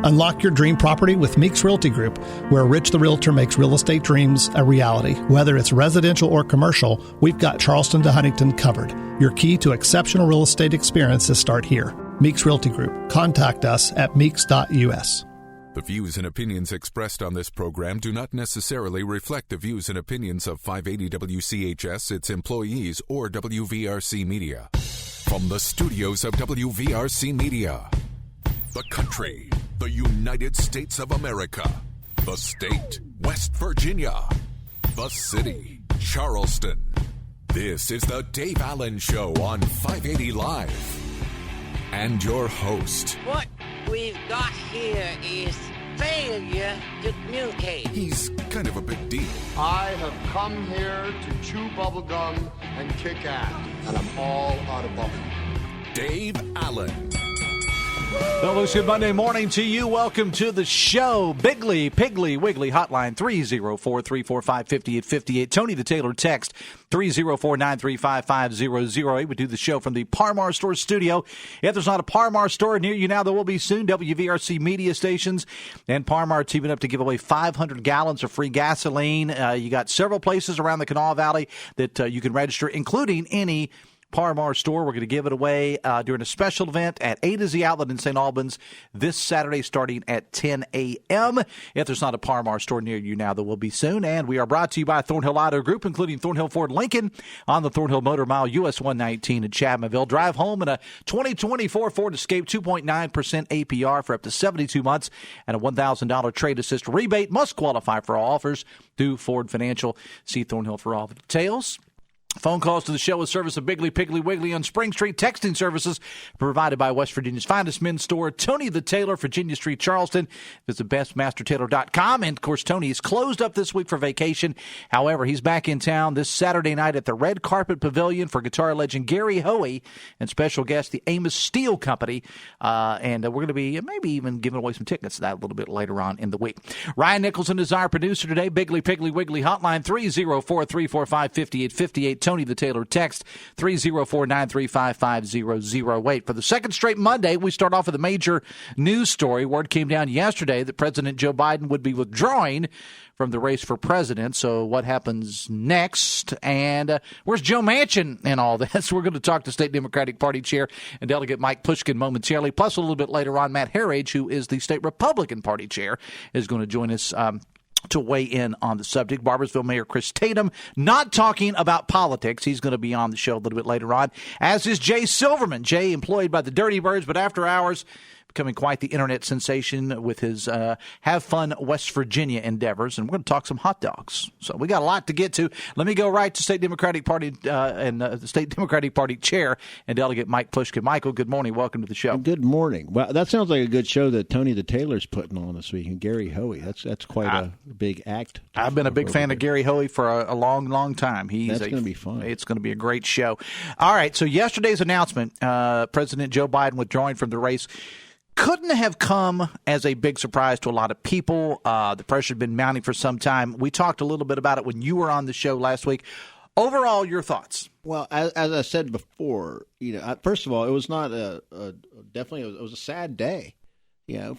Unlock your dream property with Meeks Realty Group, where Rich the Realtor makes real estate dreams a reality. Whether it's residential or commercial, we've got Charleston to Huntington covered. Your key to exceptional real estate experiences start here. Meeks Realty Group. Contact us at meeks.us. The views and opinions expressed on this program do not necessarily reflect the views and opinions of 580 WCHS, its employees, or WVRC Media. From the studios of WVRC Media, the country, the United States of America, the state, West Virginia, the city, Charleston. This is the Dave Allen Show on 580 Live. And your host. What we've got here is failure to communicate. He's kind of a big deal. I have come here to chew bubblegum and kick ass, and I'm all out of bubblegum. Dave Allen. Well, Lucy, good Monday morning to you. Welcome to the show. Bigly, Piggly, Wiggly, hotline 304-345-5858. Tony the Taylor, text 304-935-5008. We do the show from the Parmar Store studio. If there's not a Parmar store near you now, there will be soon. WVRC media stations and Parmar teaming up to give away 500 gallons of free gasoline. You got several places around the Kanawha Valley that you can register, including any Parmar store. We're going to give it away during a special event at A to Z Outlet in St. Albans this Saturday starting at 10 a.m. If there's not a Parmar store near you now, there will be soon. And we are brought to you by Thornhill Auto Group, including Thornhill Ford Lincoln on the Thornhill Motor Mile, US 119 in Chapmanville. Drive home in a 2024 Ford Escape, 2.9% APR for up to 72 months and a $1,000 trade assist rebate. Must qualify for all offers through Ford Financial. See Thornhill for all the details. Phone calls to the show with service of Bigly, Piggly, Wiggly on Spring Street. Texting services provided by West Virginia's finest men's store, Tony the Tailor, Virginia Street, Charleston. Visit bestmastertailor.com. And, of course, Tony is closed up this week for vacation. However, he's back in town this Saturday night at the Red Carpet Pavilion for guitar legend Gary Hoey and special guest, the Amos Steel Company. And we're going to be maybe even giving away some tickets to that a little bit later on in the week. Ryan Nicholson is our producer today. Bigly, Piggly, Wiggly hotline 304-345-5858. Tony the Tailor, text 304-935-5008. For the second straight Monday, we start off with a major news story. Word came down yesterday that President Joe Biden would be withdrawing from the race for president. So what happens next? And where's Joe Manchin in all this? We're going to talk to State Democratic Party Chair and Delegate Mike Pushkin momentarily. Plus, a little bit later on, Matt Herridge, who is the State Republican Party Chair, is going to join us to weigh in on the subject. Barboursville Mayor Chris Tatum not talking about politics. He's going to be on the show a little bit later on, as is Jay Silverman. Jay, employed by the Dirty Birds, but after hours, becoming quite the internet sensation with his Have Fun West Virginia endeavors. And we're going to talk some hot dogs. So we got a lot to get to. Let me go right to State Democratic Party and the State Democratic Party Chair and Delegate Mike Pushkin. Michael, good morning. Welcome to the show. Good morning. Well, that sounds like a good show that Tony the Tailor's putting on this week. And Gary Hoey, that's quite a big act. I've been a big fan of Gary Hoey for a long, long time. That's going to be fun. It's going to be a great show. All right, so yesterday's announcement, President Joe Biden withdrawing from the race, couldn't have come as a big surprise to a lot of people. The pressure had been mounting for some time. We talked a little bit about it when you were on the show last week. Overall, your thoughts? Well, as I said before, first of all, it was not definitely it was a sad day,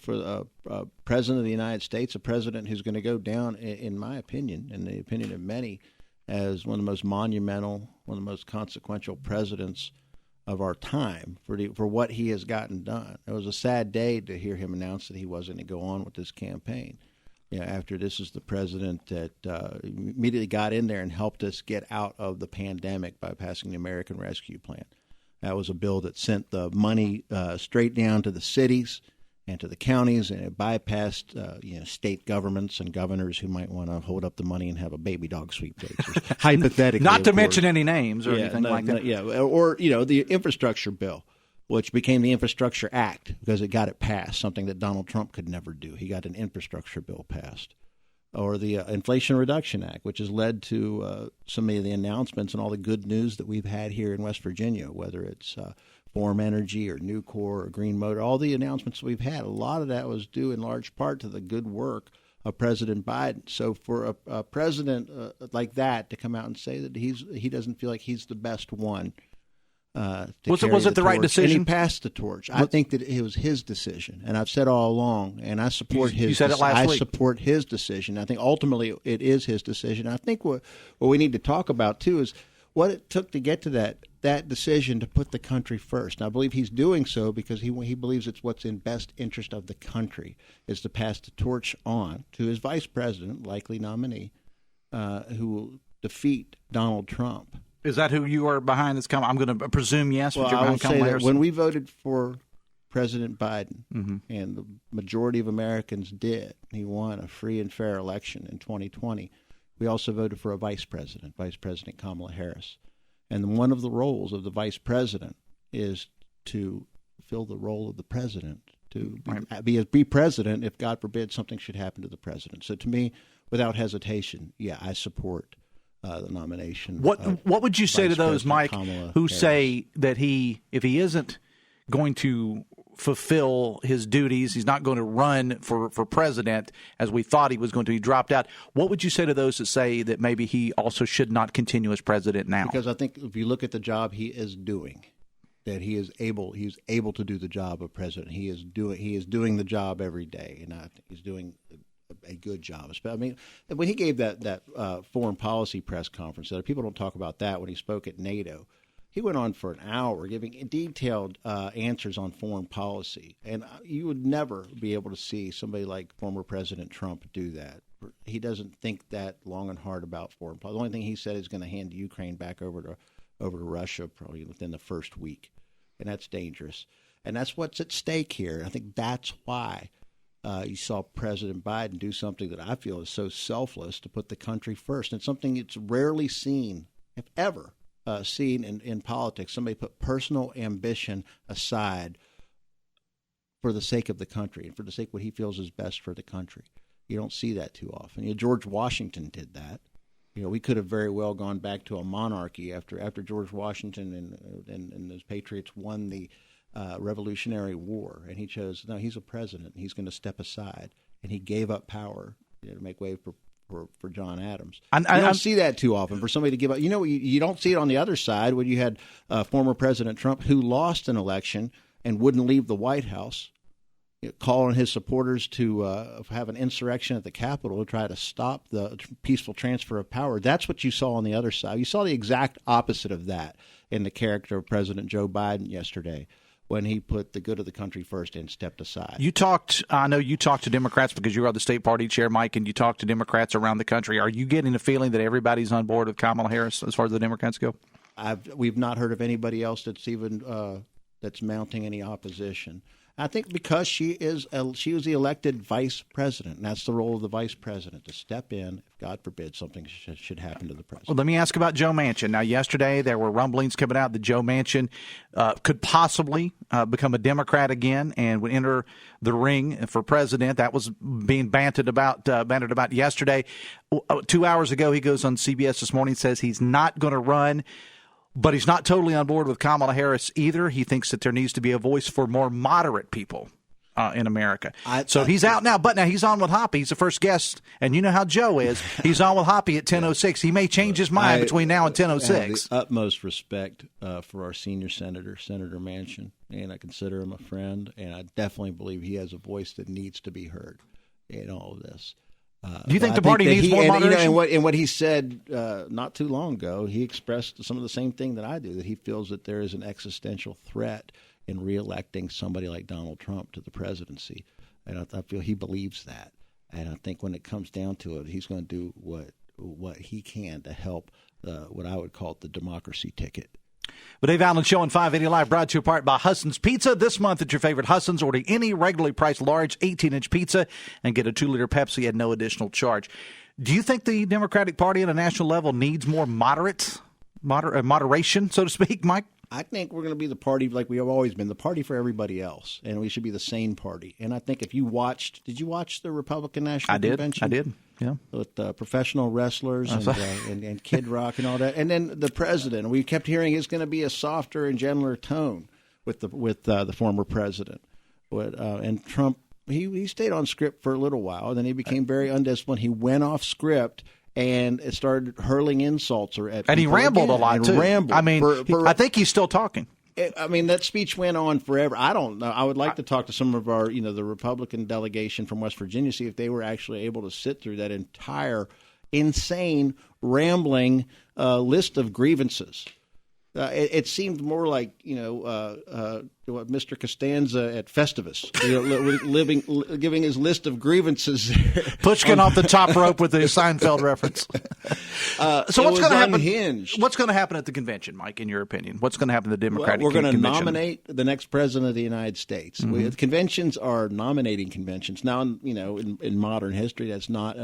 for a president of the United States, a president who's going to go down, in my opinion, in the opinion of many, as one of the most monumental, one of the most consequential presidents of our time for what he has gotten done. It was a sad day to hear him announce that he wasn't going to go on with this campaign. After this is the president that immediately got in there and helped us get out of the pandemic by passing the American Rescue Plan. That was a bill that sent the money straight down to the cities and to the counties, and it bypassed state governments and governors who might want to hold up the money and have a baby dog sweepstakes, hypothetically. Not to mention any names or anything like that. Or the infrastructure bill, which became the Infrastructure Act because it got it passed, something that Donald Trump could never do. He got an infrastructure bill passed. Or the Inflation Reduction Act, which has led to some of the announcements and all the good news that we've had here in West Virginia, whether it's Form Energy or Nucor or Green Motor, all the announcements we've had, a lot of that was due in large part to the good work of President Biden. So for a president like that to come out and say that he doesn't feel like he's the best one Was it the right decision? And he passed the torch. I think that it was his decision, and I've said all along, and I support his. You said it last week. I support his decision. I think ultimately it is his decision. I think what we need to talk about too is what it took to get to that decision to put the country first. And I believe he's doing so because he believes it's what's in best interest of the country is to pass the torch on to his vice president, likely nominee, who will defeat Donald Trump. Is that who you are behind this? I'm going to presume yes. Well, I would say that when we voted for President Biden, and the majority of Americans did, he won a free and fair election in 2020. We also voted for a Vice President Kamala Harris. And one of the roles of the Vice President is to fill the role of the President, to be President if, God forbid, something should happen to the President. So to me, without hesitation, I support the nomination. What would you say to those, Mike, who say that if he isn't going to fulfill his duties, he's not going to run for president as we thought he was going to, he dropped out. What would you say to those that say that maybe he also should not continue as president now? Because I think if you look at the job he is doing, that he's able to do the job of president. He is doing the job every day, and I think he's doing a good job. I mean, when he gave that foreign policy press conference, people don't talk about that when he spoke at NATO. He went on for an hour giving detailed answers on foreign policy, and you would never be able to see somebody like former President Trump do that. He doesn't think that long and hard about foreign policy. The only thing he said is going to hand Ukraine back over to Russia probably within the first week, and that's dangerous. And that's what's at stake here. I think that's why you saw President Biden do something that I feel is so selfless to put the country first. And something it's rarely seen, if ever seen in politics. Somebody put personal ambition aside for the sake of the country and for the sake of what he feels is best for the country. You don't see that too often. George Washington did that. We could have very well gone back to a monarchy after George Washington and those patriots won the Revolutionary War, and he chose, no, he's a president, and he's going to step aside, and he gave up power to make way for John Adams. You don't see that too often for somebody to give up. You don't see it on the other side when you had former President Trump who lost an election and wouldn't leave the White House, calling his supporters to have an insurrection at the Capitol to try to stop the peaceful transfer of power. That's what you saw on the other side. You saw the exact opposite of that in the character of President Joe Biden yesterday, when he put the good of the country first and stepped aside. I know you talked to Democrats because you are the state party chair, Mike, and you talk to Democrats around the country. Are you getting a feeling that everybody's on board with Kamala Harris as far as the Democrats go? We've not heard of anybody else that's even that's mounting any opposition. I think because she was the elected vice president, and that's the role of the vice president, to step in if, God forbid, something should happen to the president. Well, let me ask about Joe Manchin. Now, yesterday there were rumblings coming out that Joe Manchin could possibly become a Democrat again and would enter the ring for president. That was being bantered about yesterday. 2 hours ago, he goes on CBS this morning, says he's not going to run. But he's not totally on board with Kamala Harris either. He thinks that there needs to be a voice for more moderate people in America. He's out now. But now he's on with Hoppy. He's the first guest. And you know how Joe is. He's on with Hoppy at 10:06. He may change his mind between now and 10:06. I have the utmost respect for our senior senator, Senator Manchin. And I consider him a friend. And I definitely believe he has a voice that needs to be heard in all of this. Do you think the party needs more moderation? And what he said not too long ago, he expressed some of the same thing that I do, that he feels that there is an existential threat in reelecting somebody like Donald Trump to the presidency. And I feel he believes that. And I think when it comes down to it, he's going to do what he can to help what I would call the democracy ticket. The Dave Allen Show on 580 Live, brought to you apart by Husson's Pizza. This month at your favorite Husson's, order any regularly priced large 18-inch pizza and get a 2-liter Pepsi at no additional charge. Do you think the Democratic Party at a national level needs more moderation, so to speak, Mike? I think we're going to be the party like we have always been, the party for everybody else, and we should be the sane party. And I think if you did you watch the Republican National Convention? I did. Yeah, with professional wrestlers and Kid Rock and all that, and then the president. We kept hearing it's going to be a softer and gentler tone with the former president. And Trump, he stayed on script for a little while, and then he became very undisciplined. He went off script, and it started hurling insults at and he rambled again, a lot, too. I mean, I think he's still talking. I mean, that speech went on forever. I don't know. I would like to talk to some of our, the Republican delegation from West Virginia, see if they were actually able to sit through that entire insane, rambling list of grievances. It seemed more like, Mr. Costanza at Festivus, giving his list of grievances. Pushkin off the top rope with the Seinfeld reference. So what's going to happen? Unhinged. What's going to happen at the convention, Mike, in your opinion? What's going to happen at the Democratic convention? We're going to convention? nominate the next president of the United States. Mm-hmm. Conventions are nominating conventions. Now, in modern history, that's not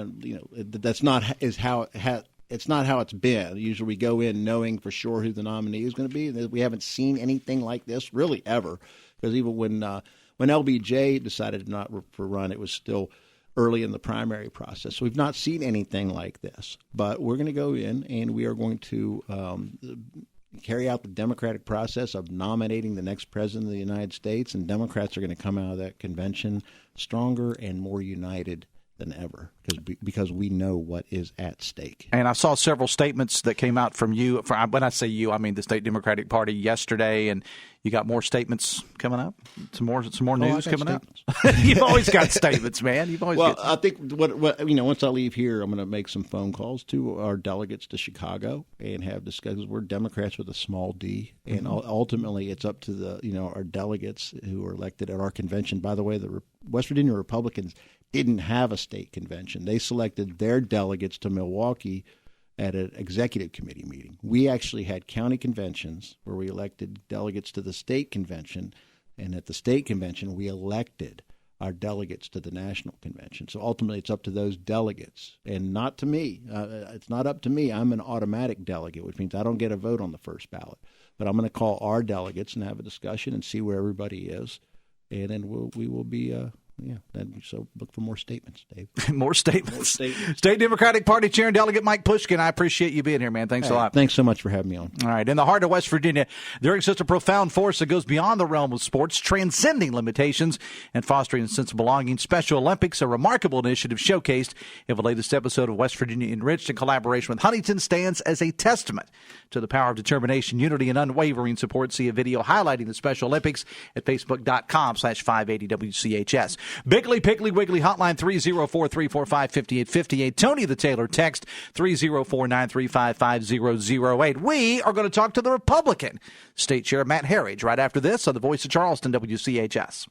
it's not how it's been. Usually we go in knowing for sure who the nominee is going to be. We haven't seen anything like this really ever, because even when LBJ decided not to run, it was still early in the primary process. So we've not seen anything like this. But we're going to go in and we are going to carry out the democratic process of nominating the next president of the United States, and Democrats are going to come out of that convention stronger and more united than ever, because we know what is at stake. And I saw several statements that came out from you. When I say you, I mean the State Democratic Party yesterday, and you got more statements coming up. Some more news coming up. You've always got statements, man. You've always. Well, I think what once I leave here, I'm going to make some phone calls to our delegates to Chicago and have discussions. We're Democrats with a small d, and ultimately it's up to our delegates who are elected at our convention. By the way, the West Virginia Republicans didn't have a state convention. They selected their delegates to Milwaukee at an executive committee meeting. We actually had county conventions where we elected delegates to the state convention, and at the state convention we elected our delegates to the national convention. So ultimately it's up to those delegates and not to me. It's not up to me. I'm an automatic delegate, which means I don't get a vote on the first ballot. But I'm going to call our delegates and have a discussion and see where everybody is, and then we will be so look for more statements, Dave. More statements. State Democratic Party Chair and Delegate Mike Pushkin, I appreciate you being here, man. Thanks a lot. Thanks so much for having me on. All right. In the heart of West Virginia, there exists a profound force that goes beyond the realm of sports, transcending limitations and fostering a sense of belonging. Special Olympics, a remarkable initiative showcased in the latest episode of West Virginia Enriched in collaboration with Huntington, stands as a testament to the power of determination, unity, and unwavering support. See a video highlighting the Special Olympics at facebook.com/580WCHS. Bigly Piggly Wiggly hotline 304-345-5858. Tony the Taylor text 304-935-5008. We are going to talk to the Republican State Chair Matt Herridge right after this on the Voice of Charleston, WCHS.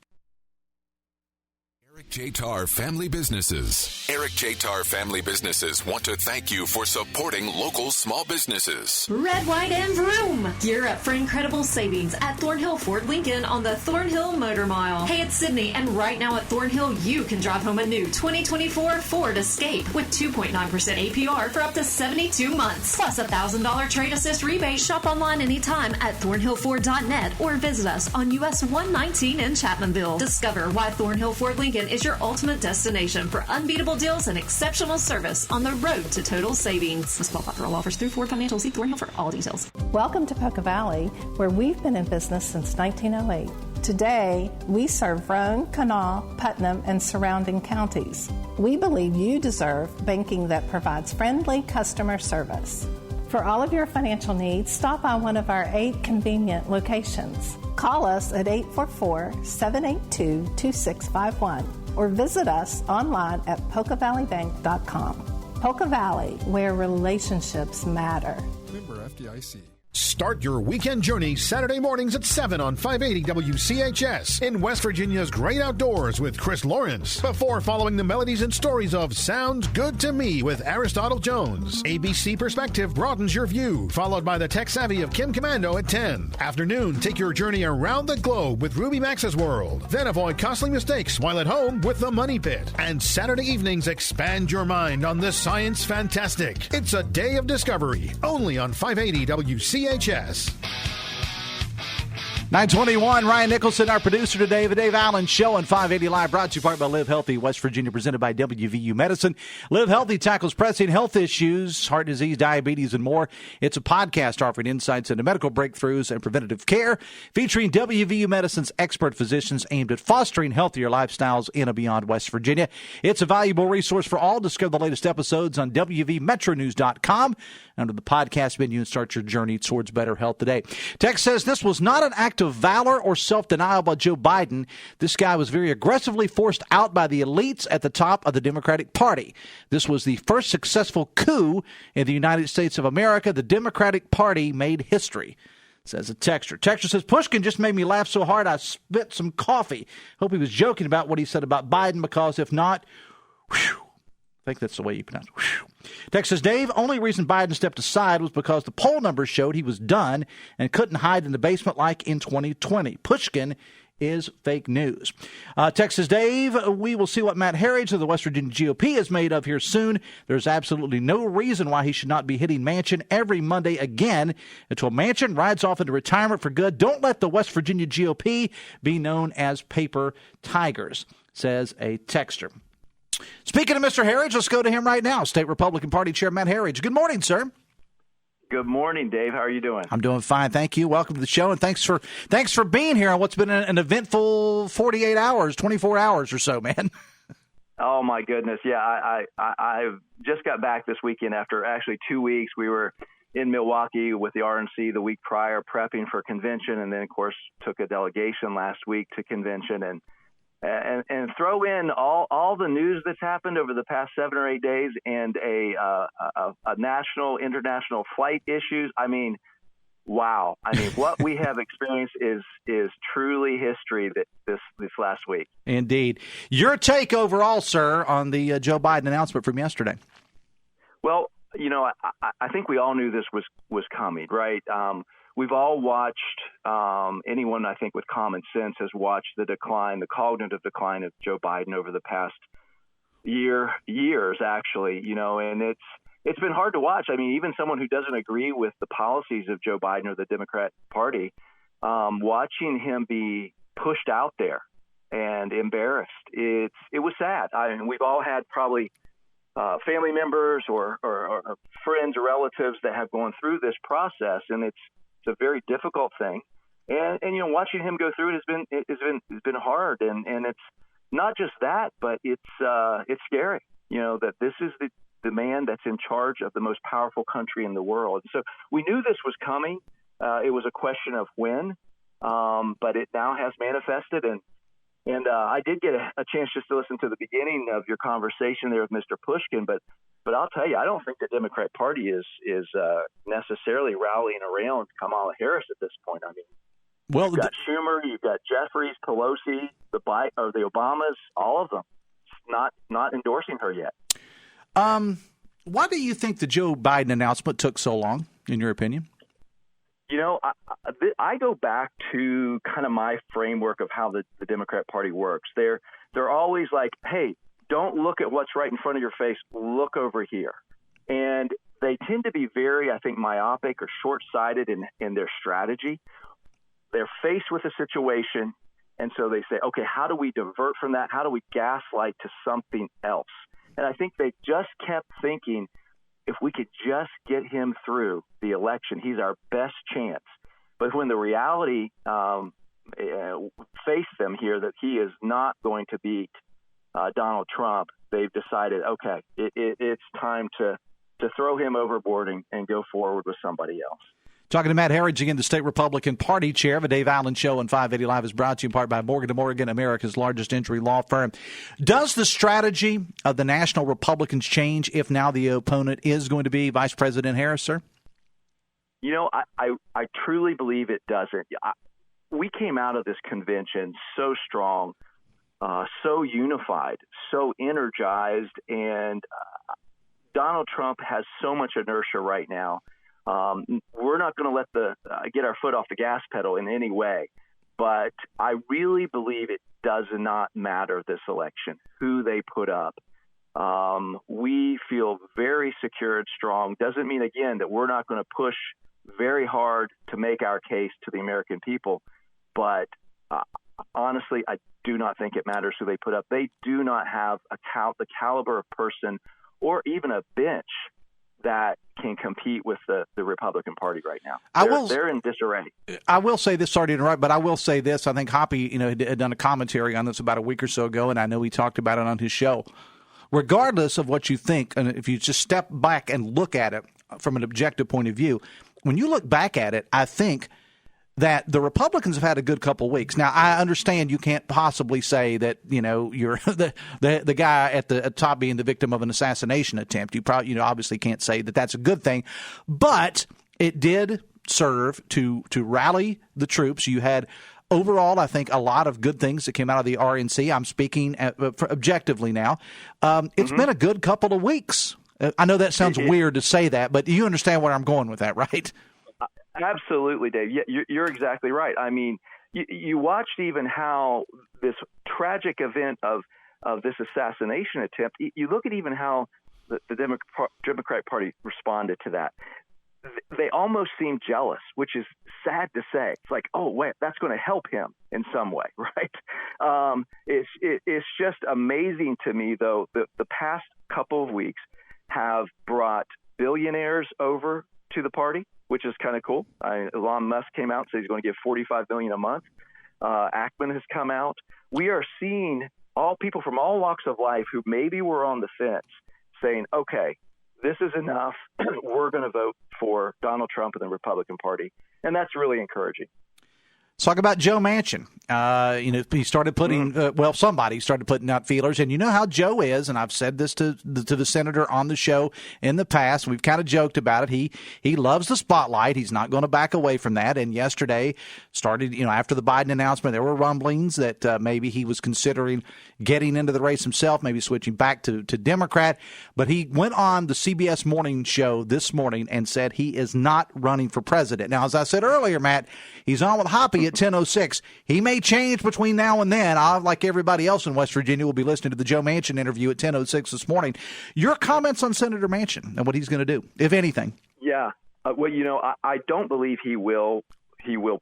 Eric J. Tarr Family Businesses. Eric J. Tarr Family Businesses want to thank you for supporting local small businesses. Red, white, and vroom. Gear up for incredible savings at Thornhill Ford Lincoln on the Thornhill Motor Mile. Hey, it's Sydney, and right now at Thornhill, you can drive home a new 2024 Ford Escape with 2.9% APR for up to 72 months. Plus a $1,000 trade assist rebate. Shop online anytime at thornhillford.net or visit us on US 119 in Chapmanville. Discover why Thornhill Ford Lincoln is your ultimate destination for unbeatable deals and exceptional service on the road to total savings. This qualifies for all offers through Ford Financial. See Thornhill for all details. Welcome to Poca Valley, where we've been in business since 1908. Today, we serve Roane, Kanawha, Putnam, and surrounding counties. We believe you deserve banking that provides friendly customer service. For all of your financial needs, stop by one of our 8 convenient locations. Call us at 844-782-2651 or visit us online at PocaValleyBank.com. Poca Valley, where relationships matter. Member FDIC. Start your weekend journey Saturday mornings at 7 on 580 WCHS in West Virginia's great outdoors with Chris Lawrence. Before following the melodies and stories of Sounds Good to Me with Aristotle Jones. ABC Perspective broadens your view, followed by the tech savvy of Kim Commando at 10. Afternoon, take your journey around the globe with Ruby Max's World. Then avoid costly mistakes while at home with The Money Pit. And Saturday evenings, expand your mind on the science fantastic. It's a day of discovery, only on 580 WCHS. 921, Ryan Nicholson, our producer today, The Dave Allen Show on 580 Live, brought to you part by Live Healthy, West Virginia, presented by WVU Medicine. Live Healthy tackles pressing health issues, heart disease, diabetes, and more. It's a podcast offering insights into medical breakthroughs and preventative care, featuring WVU Medicine's expert physicians aimed at fostering healthier lifestyles in and beyond West Virginia. It's a valuable resource for all. Discover the latest episodes on WVMetronews.com under the podcast menu and start your journey towards better health today. Text says this was not an act of valor or self-denial by Joe Biden. This guy was very aggressively forced out by the elites at the top of the Democratic Party. This was the first successful coup in the United States of America. The Democratic Party made history, says a texter. Texter says, Pushkin just made me laugh so hard I spit some coffee. Hope he was joking about what he said about Biden, because if not, whew, I think that's the way you pronounce it. Whew. Text says, Dave, only reason Biden stepped aside was because the poll numbers showed he was done and couldn't hide in the basement like in 2020. Pushkin is fake news. Text says, Dave, we will see what Matt Herridge of the West Virginia GOP is made of here soon. There's absolutely no reason why he should not be hitting Manchin every Monday again until Manchin rides off into retirement for good. Don't let the West Virginia GOP be known as paper tigers, says a texter. Speaking of Mr. Herridge, let's go to him right now. State Republican Party Chair Matt Herridge. Good morning, sir. Good morning, Dave. How are you doing? I'm doing fine, thank you. Welcome to the show, and thanks for being here on what's been an eventful 48 hours, 24 hours or so, man. Oh my goodness, yeah. I just got back this weekend after actually 2 weeks. We were in Milwaukee with the RNC the week prior, prepping for convention, and then of course took a delegation last week to convention, and throw in all the news that's happened over the past 7 or 8 days, and a national, international flight issues. I mean, wow. I mean, what we have experienced is truly history this last week. Indeed. Your take overall, sir, on the Joe Biden announcement from yesterday? Well, you know, I think we all knew this was coming, right? We've all watched, anyone I think with common sense has watched the cognitive decline of Joe Biden over the past years, actually, you know, and it's been hard to watch. I mean, even someone who doesn't agree with the policies of Joe Biden or the Democrat Party, watching him be pushed out there and embarrassed, it was sad. I mean, we've all had probably family members or friends or relatives that have gone through this process, and it's a very difficult thing, and you know, watching him go through it has been hard, and it's not just that, but it's scary, you know, that this is the man that's in charge of the most powerful country in the world. So we knew this was coming. It was a question of when, but it now has manifested, and I did get a chance just to listen to the beginning of your conversation there with Mr. Pushkin, but I'll tell you, I don't think the Democrat Party is necessarily rallying around Kamala Harris at this point. I mean, well, you've got Schumer, you've got Jeffries, Pelosi, the Obamas, all of them not endorsing her yet. Why do you think the Joe Biden announcement took so long, in your opinion? You know, I go back to kind of my framework of how the Democrat Party works. They're always like, hey, don't look at what's right in front of your face. Look over here. And they tend to be very, I think, myopic or short-sighted in their strategy. They're faced with a situation, and so they say, okay, how do we divert from that? How do we gaslight to something else? And I think they just kept thinking, if we could just get him through the election, he's our best chance. But when the reality faced them here that he is not going to beat Donald Trump, they've decided, okay, it's time to throw him overboard and go forward with somebody else. Talking to Matt Herridge again, the State Republican Party Chair. The Dave Allen Show on 580 Live is brought to you in part by Morgan & Morgan, America's largest injury law firm. Does the strategy of the National Republicans change if now the opponent is going to be Vice President Harris, sir? You know, I truly believe it doesn't. We came out of this convention so strong, so unified, so energized, and Donald Trump has so much inertia right now. We're not going to let get our foot off the gas pedal in any way, but I really believe it does not matter this election, who they put up. We feel very secure and strong. Doesn't mean, again, that we're not going to push very hard to make our case to the American people. but honestly, I do not think it matters who they put up. They do not have the caliber of person or even a bench that can compete with the Republican Party right now. They're in disarray. I will say this, sorry to interrupt, but I will say this. I think Hoppy, had done a commentary on this about a week or so ago, and I know he talked about it on his show. Regardless of what you think, and if you just step back and look at it from an objective point of view, when you look back at it, I think that the Republicans have had a good couple of weeks. Now, I understand you can't possibly say that, you're the guy at the top being the victim of an assassination attempt. You probably, obviously can't say that that's a good thing, but it did serve to rally the troops. You had overall, I think, a lot of good things that came out of the RNC. I'm speaking objectively now. It's been a good couple of weeks. I know that sounds weird to say that, but you understand where I'm going with that, right? Absolutely, Dave. Yeah, you're exactly right. I mean, you watched even how this tragic event of this assassination attempt, you look at even how the Democratic Party responded to that. They almost seem jealous, which is sad to say. It's like, oh, wait, that's going to help him in some way, right? It's just amazing to me, though, that the past couple of weeks have brought billionaires over to the party, which is kind of cool. Elon Musk came out and said he's going to give $45 million a month. Ackman has come out. We are seeing all people from all walks of life who maybe were on the fence saying, okay, this is enough. We're going to vote for Donald Trump and the Republican Party. And that's really encouraging. Let's talk about Joe Manchin. He started putting, somebody started putting out feelers. And you know how Joe is, and I've said this to the senator on the show in the past. We've kind of joked about it. He loves the spotlight. He's not going to back away from that. And yesterday started, after the Biden announcement, there were rumblings that maybe he was considering getting into the race himself, maybe switching back to Democrat. But he went on the CBS morning show this morning and said he is not running for president. Now, as I said earlier, Matt, he's on with Hoppy at 10:06. He may change between now and then. I, like everybody else in West Virginia, will be listening to the Joe Manchin interview at 10:06 this morning. Your comments on Senator Manchin and what he's going to do, if anything? Yeah. I don't believe he will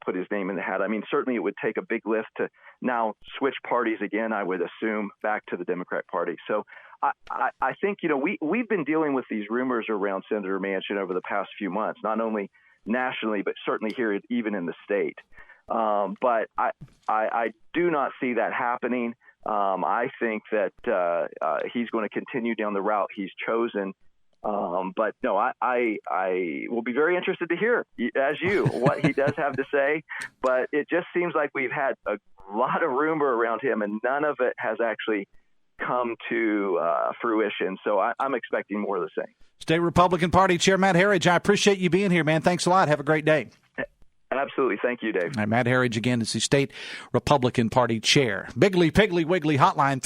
put his name in the hat. I mean, certainly it would take a big lift to now switch parties again, I would assume, back to the Democrat Party. So I think, we've been dealing with these rumors around Senator Manchin over the past few months, not only nationally, but certainly here, even in the state. But I do not see that happening. I think that he's going to continue down the route he's chosen. But no, I will be very interested to hear, as you, what he does have to say. But it just seems like we've had a lot of rumor around him, and none of it has actually come to fruition. So I'm expecting more of the same. State Republican Party Chair Matt Herridge, I appreciate you being here, man. Thanks a lot. Have a great day. Absolutely. Thank you, Dave. All right, Matt Herridge again is the State Republican Party Chair. Biggly, Piggly, Wiggly hotline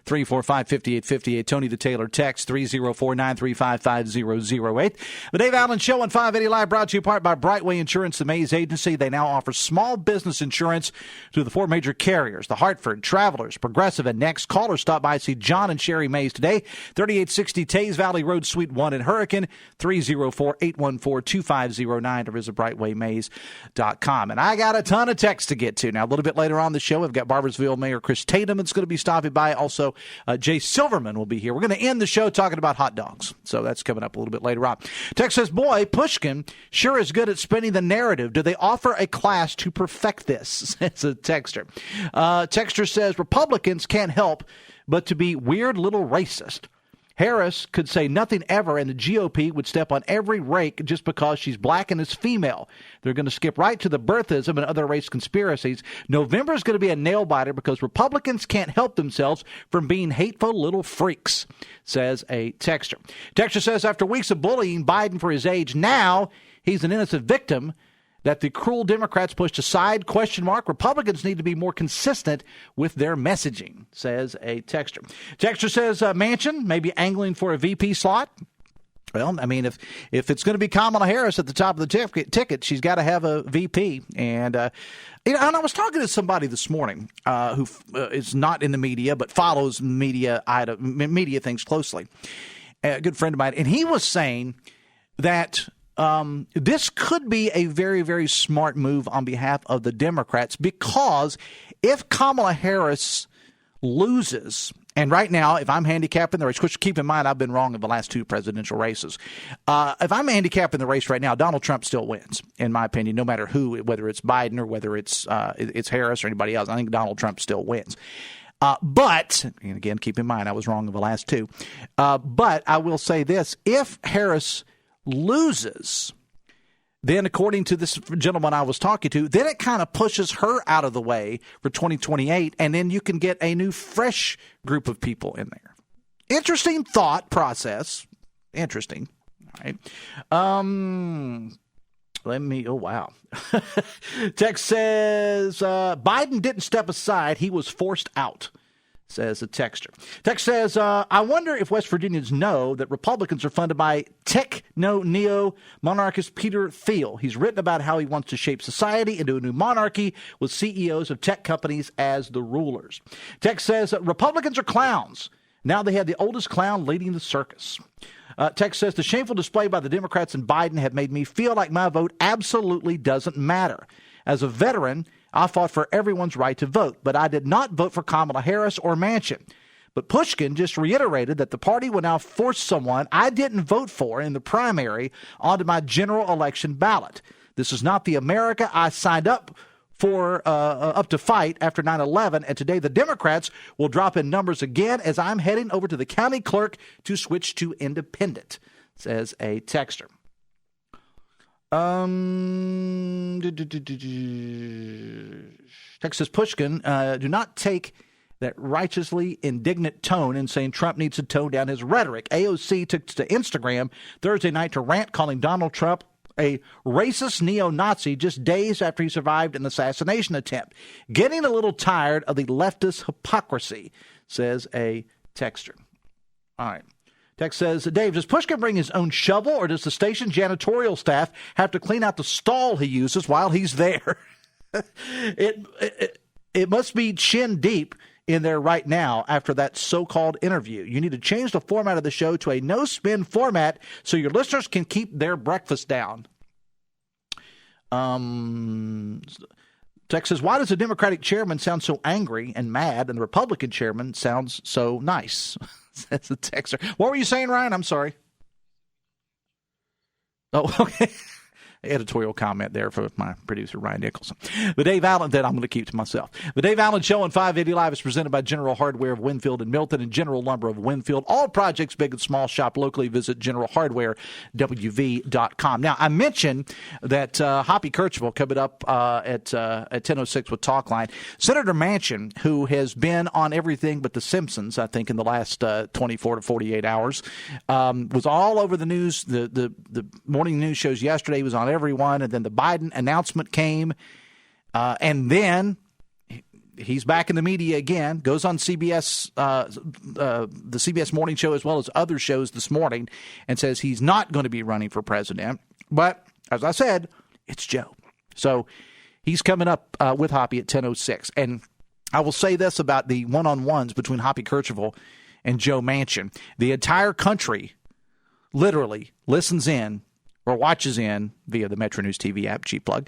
304-345-5858. Tony the Taylor text 304-935-5008. The Dave Allen Show on 580 Live brought to you in part by Brightway Insurance, the Mays Agency. They now offer small business insurance through the four major carriers, the Hartford, Travelers, Progressive, and Next. Call or stop by. See John and Sherry Mays today. 3860 Tays Valley Road, Suite 1 in Hurricane. 304-814-2509 to visit Brightway Mays.com. And I got a ton of texts to get to. Now, a little bit later on the show, I've got Barboursville Mayor Chris Tatum that's going to be stopping by. Also, Jay Silverman will be here. We're going to end the show talking about hot dogs. So that's coming up a little bit later on. Text says, boy, Pushkin sure is good at spinning the narrative. Do they offer a class to perfect this? It's a texter. Texter says, Republicans can't help but to be weird little racist. Harris could say nothing ever, and the GOP would step on every rake just because she's black and is female. They're going to skip right to the birthism and other race conspiracies. November is going to be a nail-biter because Republicans can't help themselves from being hateful little freaks, says a texter. Texter says after weeks of bullying Biden for his age, now he's an innocent victim that the cruel Democrats pushed aside, ? Republicans need to be more consistent with their messaging, says a texter. Texter says Manchin may be angling for a VP slot. Well, I mean, if it's going to be Kamala Harris at the top of the ticket, she's got to have a VP. And, and I was talking to somebody this morning who is not in the media but follows media things closely, a good friend of mine, and he was saying that this could be a very, very smart move on behalf of the Democrats, because if Kamala Harris loses, and right now, if I'm handicapping the race, which keep in mind I've been wrong in the last two presidential races, if I'm handicapping the race right now, Donald Trump still wins, in my opinion, no matter who, whether it's Biden or whether it's Harris or anybody else. I think Donald Trump still wins. But, and again, keep in mind I was wrong in the last two, but I will say this, if Harris loses, then according to this gentleman I was talking to, then it kind of pushes her out of the way for 2028, and then you can get a new, fresh group of people in there. Interesting thought process. Interesting. All right. Oh, wow. Text says, Biden didn't step aside. He was forced out, says a texter. Text says, I wonder if West Virginians know that Republicans are funded by techno-neo-monarchist Peter Thiel. He's written about how he wants to shape society into a new monarchy with CEOs of tech companies as the rulers. Text says, Republicans are clowns. Now they have the oldest clown leading the circus. Text says, the shameful display by the Democrats and Biden have made me feel like my vote absolutely doesn't matter. As a veteran, I fought for everyone's right to vote, but I did not vote for Kamala Harris or Manchin. But Pushkin just reiterated that the party will now force someone I didn't vote for in the primary onto my general election ballot. This is not the America I signed up for up to fight after 9/11, and today the Democrats will drop in numbers again as I'm heading over to the county clerk to switch to independent, says a texter. Text says, Pushkin, do not take that righteously indignant tone in saying Trump needs to tone down his rhetoric. AOC took to Instagram Thursday night to rant, calling Donald Trump a racist neo-Nazi just days after he survived an assassination attempt. Getting a little tired of the leftist hypocrisy, says a texter. All right. Text says, Dave, does Pushkin bring his own shovel, or does the station janitorial staff have to clean out the stall he uses while he's there? It must be chin deep in there right now after that so-called interview. You need to change the format of the show to a no-spin format so your listeners can keep their breakfast down. Text says, why does the Democratic chairman sound so angry and mad and the Republican chairman sounds so nice? That's the texter. What were you saying, Ryan? I'm sorry. Oh, okay. Editorial comment there for my producer, Ryan Nicholson. The Dave Allen, that I'm going to keep to myself. The Dave Allen Show on 580 Live is presented by General Hardware of Winfield and Milton and General Lumber of Winfield. All projects, big and small, shop locally. Visit generalhardwarewv.com. Now, I mentioned that Hoppy Kercheval coming up at 10:06 with Talkline. Senator Manchin, who has been on everything but The Simpsons, I think, in the last 24 to 48 hours, was all over the news. The morning news shows yesterday. He was on everyone, and then the Biden announcement came, and then he's back in the media again, goes on CBS, the CBS morning show as well as other shows this morning, and says he's not going to be running for president. But as I said, it's Joe. So he's coming up with Hoppy at 10:06. And I will say this about the one-on-ones between Hoppy Kercheval and Joe Manchin. The entire country literally listens in or watches in via the Metro News TV app, cheap plug,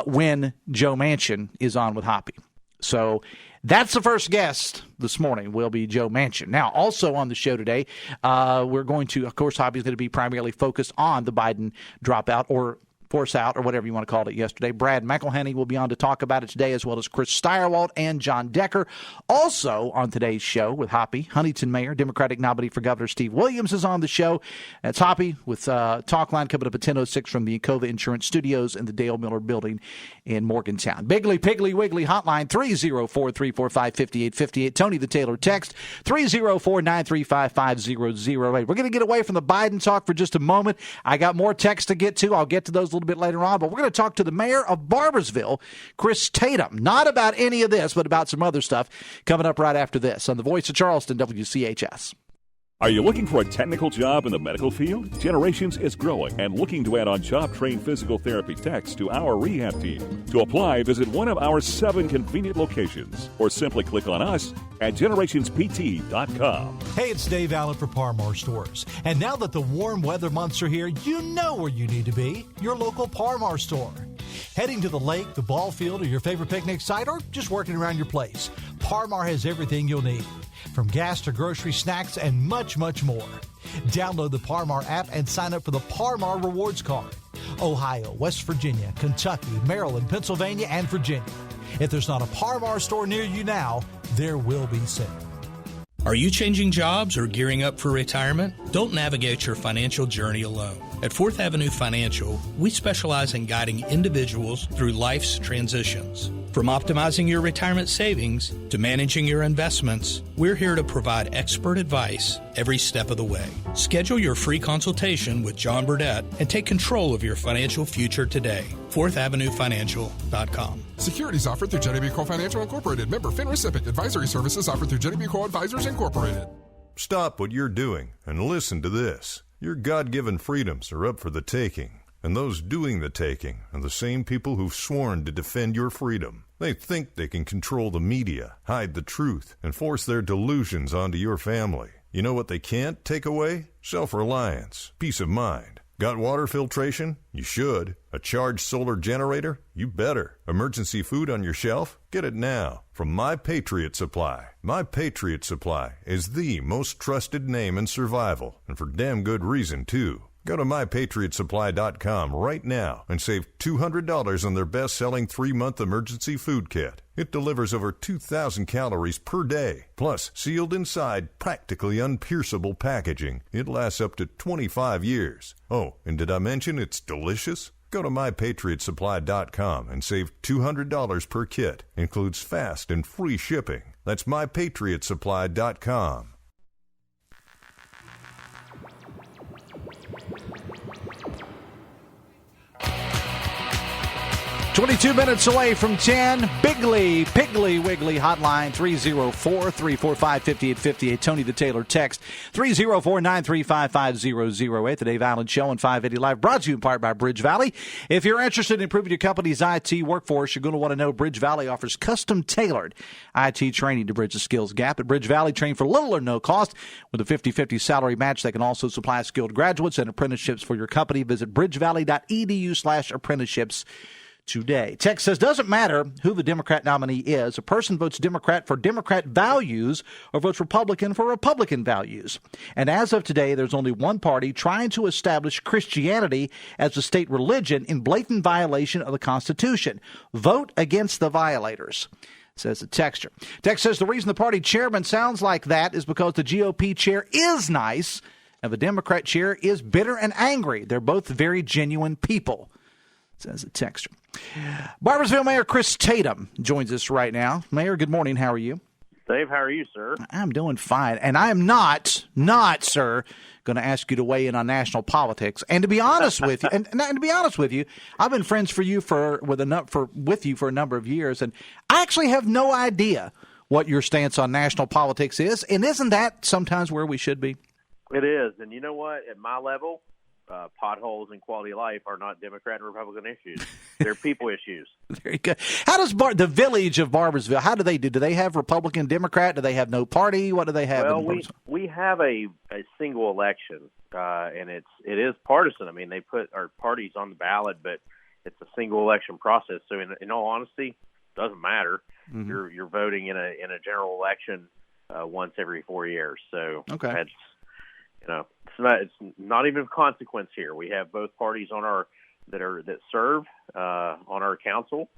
when Joe Manchin is on with Hoppy. So that's the first guest this morning will be Joe Manchin. Now, also on the show today, we're going to, of course, Hoppy is going to be primarily focused on the Biden dropout or force out or whatever you want to call it yesterday. Brad McElhenney will be on to talk about it today, as well as Chris Steyerwalt and John Decker. Also on today's show with Hoppy, Huntington Mayor, Democratic nominee for Governor Steve Williams is on the show. That's Hoppy with Talkline coming up at 10:06 from the Encova Insurance Studios in the Dale Miller Building in Morgantown. Biggly, Piggly, Wiggly hotline 304-345-5858. Tony the Taylor text 304-935-5008. We're going to get away from the Biden talk for just a moment. I got more texts to get to. I'll get to those a little bit later on, but we're going to talk to the mayor of Barboursville, Chris Tatum. Not about any of this, but about some other stuff coming up right after this on the Voice of Charleston, WCHS. Are you looking for a technical job in the medical field? Generations is growing and looking to add on job-trained physical therapy techs to our rehab team. To apply, visit one of our 7 convenient locations or simply click on us at generationspt.com. Hey, it's Dave Allen for Parmar Stores. And now that the warm weather months are here, you know where you need to be, your local Parmar store. Heading to the lake, the ball field, or your favorite picnic site, or just working around your place, Parmar has everything you'll need. From gas to grocery, snacks, and much, much more. Download the Parmar app and sign up for the Parmar Rewards Card. Ohio, West Virginia, Kentucky, Maryland, Pennsylvania, and Virginia. If there's not a Parmar store near you now, there will be soon. Are you changing jobs or gearing up for retirement? Don't navigate your financial journey alone. At 4th Avenue Financial, we specialize in guiding individuals through life's transitions. From optimizing your retirement savings to managing your investments, we're here to provide expert advice every step of the way. Schedule your free consultation with John Burdett and take control of your financial future today. 4thavenuefinancial.com. Securities offered through Jenny B. Co. Financial Incorporated. Member FINRA SIPC. Advisory services offered through Jenny B. Co. Advisors Incorporated. Stop what you're doing and listen to this. Your God-given freedoms are up for the taking. And those doing the taking are the same people who've sworn to defend your freedom. They think they can control the media, hide the truth, and force their delusions onto your family. You know what they can't take away? Self-reliance, peace of mind. Got water filtration? You should. A charged solar generator? You better. Emergency food on your shelf? Get it now from My Patriot Supply. My Patriot Supply is the most trusted name in survival, and for damn good reason, too. Go to MyPatriotSupply.com right now and save $200 on their best-selling 3-month emergency food kit. It delivers over 2,000 calories per day, plus sealed inside practically unpierceable packaging. It lasts up to 25 years. Oh, and did I mention it's delicious? Go to MyPatriotSupply.com and save $200 per kit. Includes fast and free shipping. That's MyPatriotSupply.com. 22 minutes away from 10. Piggly Wiggly hotline 304-345-5858. Tony the Taylor text 304-935-5008. The Dave Allen Show on 580 Live, brought to you in part by Bridge Valley. If you're interested in improving your company's IT workforce, you're going to want to know Bridge Valley offers custom tailored IT training to bridge the skills gap. At Bridge Valley, train for little or no cost with a 50-50 salary match. They can also supply skilled graduates and apprenticeships for your company. Visit bridgevalley.edu/apprenticeships today. Text says, doesn't matter who the Democrat nominee is. A person votes Democrat for Democrat values or votes Republican for Republican values. And as of today, there's only one party trying to establish Christianity as a state religion in blatant violation of the Constitution. Vote against the violators, says the texter. Text says the reason the party chairman sounds like that is because the GOP chair is nice and the Democrat chair is bitter and angry. They're both very genuine people, says the texter. Barboursville Mayor Chris Tatum joins us right now. Mayor, good morning. How are you? Dave, how are you, sir? I'm doing fine. And I am not, sir, going to ask you to weigh in on national politics. And to be honest with you, and to be honest with you, I've been friends with you for a number of years, and I actually have no idea what your stance on national politics is. And isn't that sometimes where we should be? It is. And you know what? At my level, potholes and quality of life are not Democrat and Republican issues. They're people issues. Very good. How does the village of Barboursville, how do they do? Do they have Republican, Democrat? Do they have no party? What do they have? Well, we have a single election, and it is partisan. I mean, they put our parties on the ballot, but it's a single election process. So in all honesty, it doesn't matter. Mm-hmm. You're voting in a general election once every 4 years. So okay. It's not even of consequence here. We have both parties on our that serve on our council.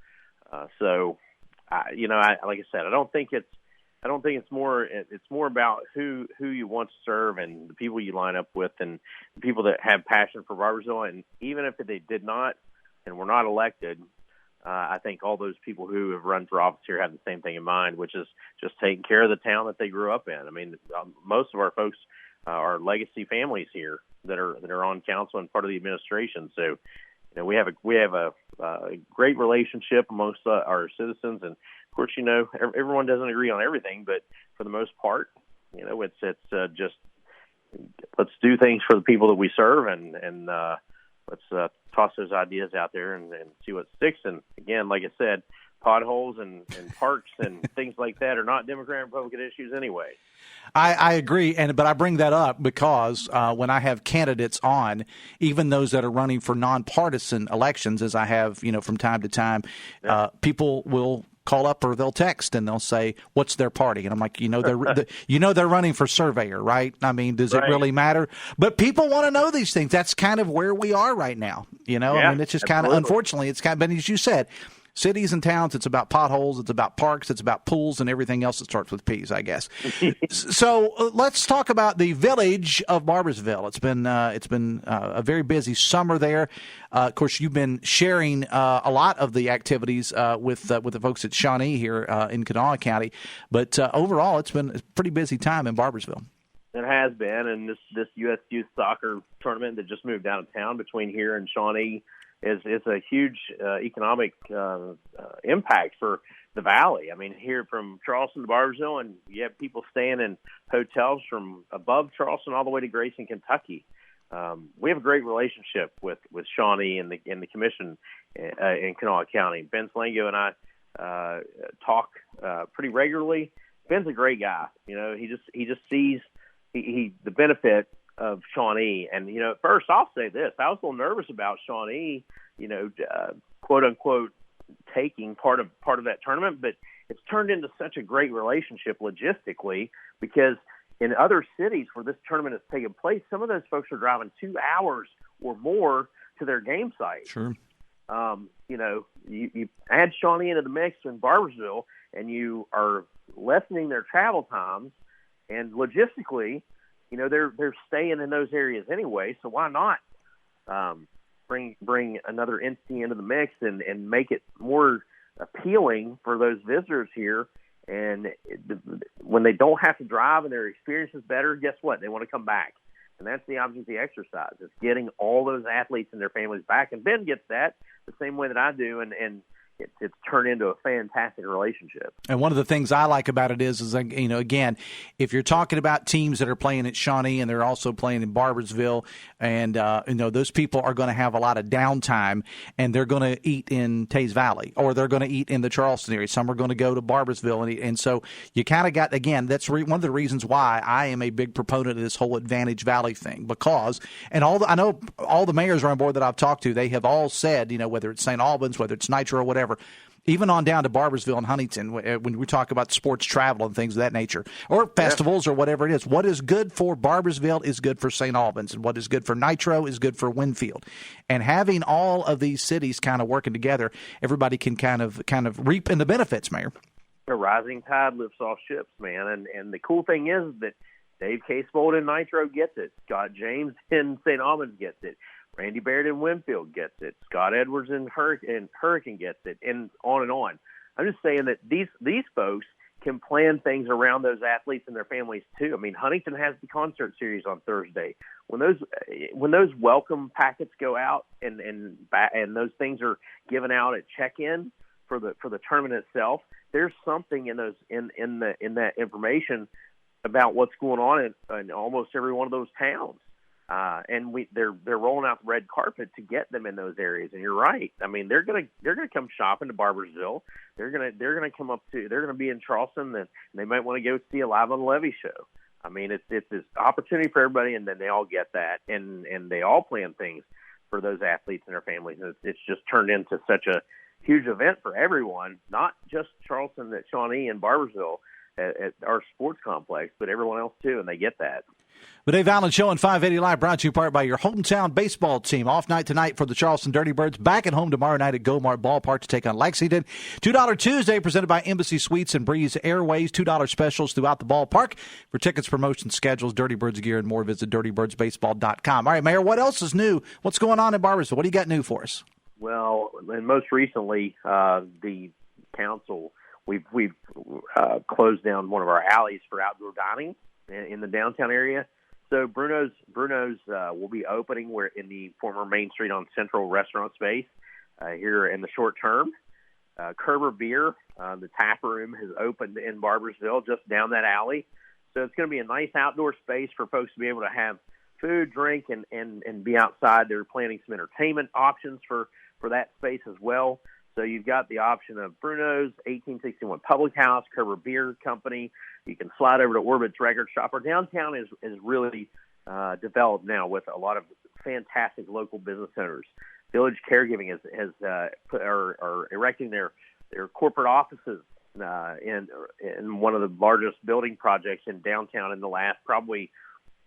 Like I said, I don't think it's more. It's more about who you want to serve and the people you line up with and the people that have passion for Barboursville. And even if they did not and were not elected, I think all those people who have run for office here have the same thing in mind, which is just taking care of the town that they grew up in. I mean, most of our folks are legacy families here that are on council and part of the administration. So, we have a great relationship amongst our citizens, and of course, everyone doesn't agree on everything, but for the most part, it's just let's do things for the people that we serve, and let's toss those ideas out there and see what sticks. And again, like I said, potholes and parks and things like that are not Democrat and Republican issues anyway. I agree, but I bring that up because when I have candidates on, even those that are running for nonpartisan elections, as I have, from time to time, people will call up or they'll text and they'll say, "What's their party?" And I'm like, they're running for surveyor, right? I mean, does it really matter? But people want to know these things. That's kind of where we are right now. I mean, it's just kind of, unfortunately, but as you said, cities and towns, it's about potholes, it's about parks, it's about pools, and everything else that starts with P's, I guess. So let's talk about the village of Barboursville. It's been a very busy summer there. Of course, you've been sharing a lot of the activities with the folks at Shawnee here in Kanawha County. But overall, it's been a pretty busy time in Barboursville. It has been, and this U.S. Youth Soccer tournament that just moved out of town between here and Shawnee is a huge economic impact for the Valley. I mean, here from Charleston to Barboursville, and you have people staying in hotels from above Charleston all the way to Grayson, Kentucky. We have a great relationship with Shawnee and the commission in Kanawha County. Ben Slango and I talk pretty regularly. Ben's a great guy. He just sees the benefit of Shawnee. And, at first I'll say this, I was a little nervous about Shawnee, quote unquote, taking part of that tournament, but it's turned into such a great relationship logistically, because in other cities where this tournament has taken place, some of those folks are driving 2 hours or more to their game site. Sure. You add Shawnee into the mix in Barboursville, and you are lessening their travel times, and logistically, they're staying in those areas anyway, so why not bring another entity into the mix and make it more appealing for those visitors here? And when they don't have to drive and their experience is better, guess what? They want to come back. And that's the object of the exercise. It's getting all those athletes and their families back. And Ben gets that the same way that I do, and it's turned into a fantastic relationship. And one of the things I like about it is again, if you're talking about teams that are playing at Shawnee and they're also playing in Barboursville, and those people are going to have a lot of downtime, and they're going to eat in Tays Valley, or they're going to eat in the Charleston area. Some are going to go to Barboursville, and so you kind of got, again, that's one of the reasons why I am a big proponent of this whole Advantage Valley thing, because, and I know all the mayors are on board that I've talked to, they have all said, whether it's St. Albans, whether it's Nitro or whatever, even on down to Barboursville and Huntington, when we talk about sports travel and things of that nature, or festivals or whatever it is, what is good for Barboursville is good for St. Albans, and what is good for Nitro is good for Winfield. And having all of these cities kind of working together, everybody can kind of reap in the benefits, Mayor. A rising tide lifts all ships, man. And the cool thing is that Dave Casebold in Nitro gets it. Scott James in St. Albans gets it. Randy Baird in Winfield gets it. Scott Edwards in Hurricane gets it, and on and on. I'm just saying that these folks can plan things around those athletes and their families too. I mean, Huntington has the concert series on Thursday. When those welcome packets go out and those things are given out at check-in for the tournament itself, there's something in that information about what's going on in almost every one of those towns. And they're rolling out the red carpet to get them in those areas. And you're right. I mean, they're gonna come shopping to Barboursville. They're gonna be in Charleston, and they might want to go see a Live on the Levee show. I mean, it's this opportunity for everybody, and then they all get that, and they all plan things for those athletes and their families. And it's just turned into such a huge event for everyone, not just Charleston, at Shawnee and Barboursville at our sports complex, but everyone else too, and they get that. The Dave Allen Show on 580 Live, brought to you in part by your hometown baseball team. Off night tonight for the Charleston Dirty Birds. Back at home tomorrow night at Gomart Ballpark to take on Lexington. $2 Tuesday presented by Embassy Suites and Breeze Airways. $2 specials throughout the ballpark. For tickets, promotion schedules, Dirty Birds gear, and more, visit dirtybirdsbaseball.com. All right, Mayor, what else is new? What's going on in Barboursville? What do you got new for us? Well, and most recently, the council, we've closed down one of our alleys for outdoor dining in the downtown area. So Bruno's will be opening where in the former Main Street on Central restaurant space here in the short term. Kerber Beer, the tap room, has opened in Barboursville just down that alley. So it's going to be a nice outdoor space for folks to be able to have food, drink, and be outside. They're planning some entertainment options for that space as well. So you've got the option of Bruno's, 1861 Public House, Kerber Beer Company. You can slide over to Orbit's Record Shop. Our downtown is really developed now with a lot of fantastic local business owners. Village Caregiving are erecting their corporate offices in one of the largest building projects in downtown in the last probably,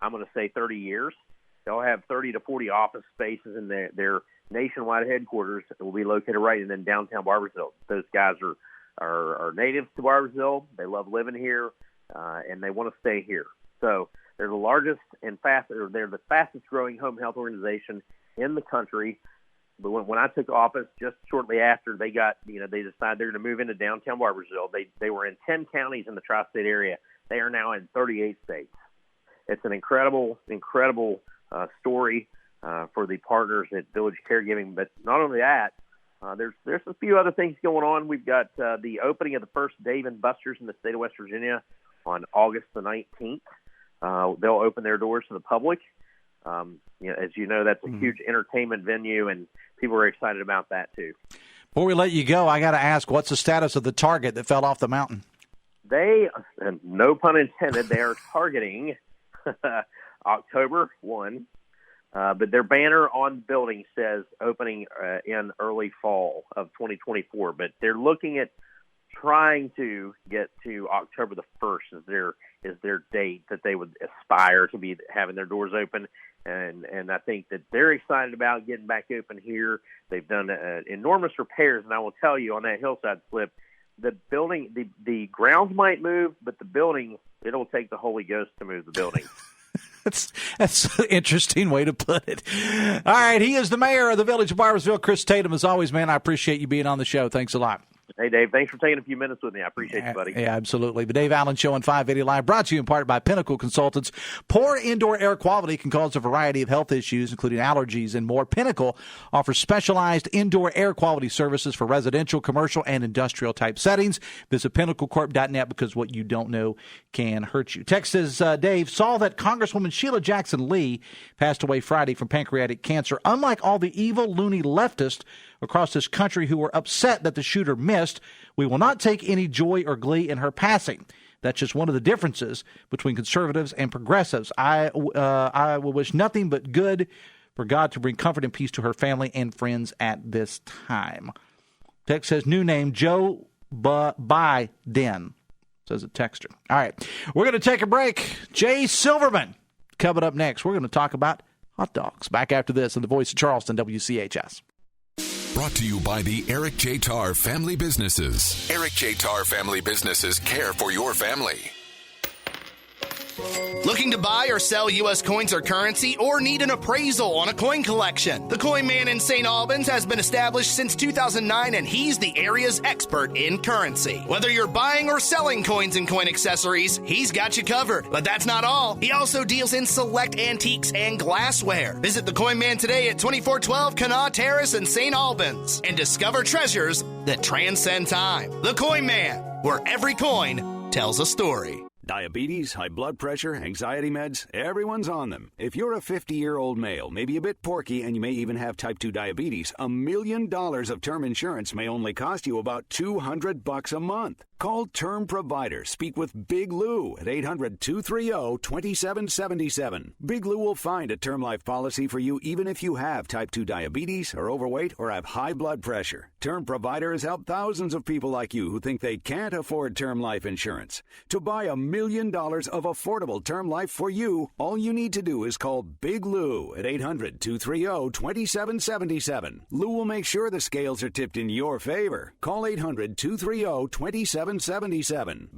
I'm going to say, 30 years. They'll have 30 to 40 office spaces in their nationwide headquarters that will be located right in downtown Barboursville. Those guys are natives to Barboursville. They love living here, and they want to stay here. So they're the largest and they're the fastest growing home health organization in the country. But when I took office, just shortly after they decided they're going to move into downtown Barboursville. They were in 10 counties in the tri-state area. They are now in 38 states. It's an incredible story for the partners at Village Caregiving. But not only that, there's a few other things going on. We've got the opening of the first Dave & Buster's in the state of West Virginia on August the 19th. They'll open their doors to the public. As you know, that's a huge entertainment venue, and people are excited about that too. Before we let you go, I got to ask, what's the status of the target that fell off the mountain? They, and no pun intended, they are targeting October 1, but their banner on the building says opening in early fall of 2024. But they're looking at trying to get to October the 1st is their date that they would aspire to be having their doors open. And I think that they're excited about getting back open here. They've done enormous repairs, and I will tell you on that hillside slip, the building, the grounds might move, but the building, it'll take the Holy Ghost to move the building. That's an interesting way to put it. All right, he is the mayor of the Village of Barboursville, Chris Tatum. As always, man, I appreciate you being on the show. Thanks a lot. Hey, Dave, thanks for taking a few minutes with me. I appreciate you, buddy. Yeah, absolutely. The Dave Allen Show on 580 Live, brought to you in part by Pinnacle Consultants. Poor indoor air quality can cause a variety of health issues, including allergies and more. Pinnacle offers specialized indoor air quality services for residential, commercial, and industrial type settings. Visit pinnaclecorp.net because what you don't know can hurt you. Text says, Dave, saw that Congresswoman Sheila Jackson Lee passed away Friday from pancreatic cancer. Unlike all the evil, loony leftists across this country who were upset that the shooter missed, we will not take any joy or glee in her passing. That's just one of the differences between conservatives and progressives. I will wish nothing but good for God to bring comfort and peace to her family and friends at this time. Text says, new name, Joe Biden, says a texter. All right, we're going to take a break. Jay Silverman coming up next. We're going to talk about hot dogs. Back after this on the Voice of Charleston, WCHS. Brought to you by the Eric J. Tarr Family Businesses. Eric J. Tarr Family Businesses care for your family. Looking to buy or sell U.S. coins or currency, or need an appraisal on a coin collection? The Coin Man in St. Albans has been established since 2009, and he's the area's expert in currency. Whether you're buying or selling coins and coin accessories, he's got you covered. But that's not all. He also deals in select antiques and glassware. Visit the Coin Man today at 2412 Kanawha Terrace in St. Albans and discover treasures that transcend time. The Coin Man, where every coin tells a story. Diabetes, high blood pressure, anxiety meds, everyone's on them. If you're a 50-year-old male, maybe a bit porky, and you may even have type 2 diabetes, $1 million of term insurance may only cost you about $200 a month. Call Term Provider. Speak with Big Lou at 800-230-2777. Big Lou will find a term life policy for you even if you have type 2 diabetes, are overweight, or have high blood pressure. Term Provider has helped thousands of people like you who think they can't afford term life insurance. To buy $1 million of affordable term life for you, all you need to do is call Big Lou at 800-230-2777. Lou will make sure the scales are tipped in your favor. Call 800-230-2777.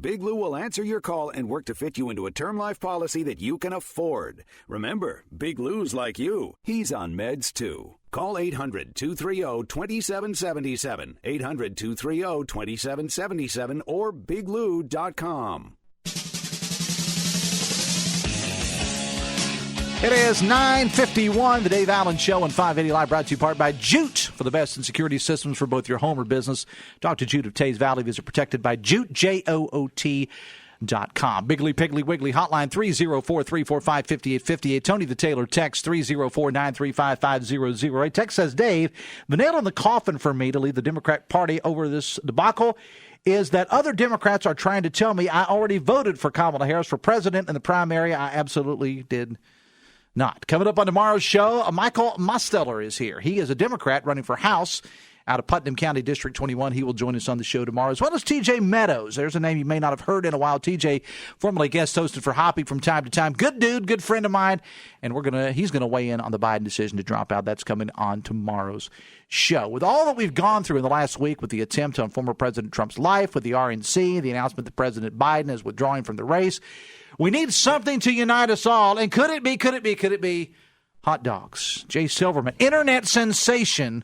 Big Lou will answer your call and work to fit you into a term life policy that you can afford. Remember, Big Lou's like you. He's on meds too. Call 800-230-2777, 800-230-2777, or biglou.com. It is 9:51, the Dave Allen Show on 580 Live, brought to you in part by Jute, for the best in security systems for both your home or business. Talk to Jute of Tays Valley. Visit Protected by Jute, Joot. Bigly Piggly Wiggly hotline 304-345-5858. Tony the Tailor text 304-935-5008. Text says, Dave, the nail in the coffin for me to leave the Democrat Party over this debacle is that other Democrats are trying to tell me I already voted for Kamala Harris for president in the primary. I absolutely did not. Coming up on tomorrow's show, Michael Mosteller is here. He is a Democrat running for House out of Putnam County, District 21. He will join us on the show tomorrow, as well as T.J. Meadows. There's a name you may not have heard in a while. T.J. formerly guest hosted for Hoppy from time to time. Good dude, good friend of mine. And he's going to weigh in on the Biden decision to drop out. That's coming on tomorrow's show. With all that we've gone through in the last week, with the attempt on former President Trump's life, with the RNC, the announcement that President Biden is withdrawing from the race, we need something to unite us all. And could it be hot dogs? Jay Silverman, internet sensation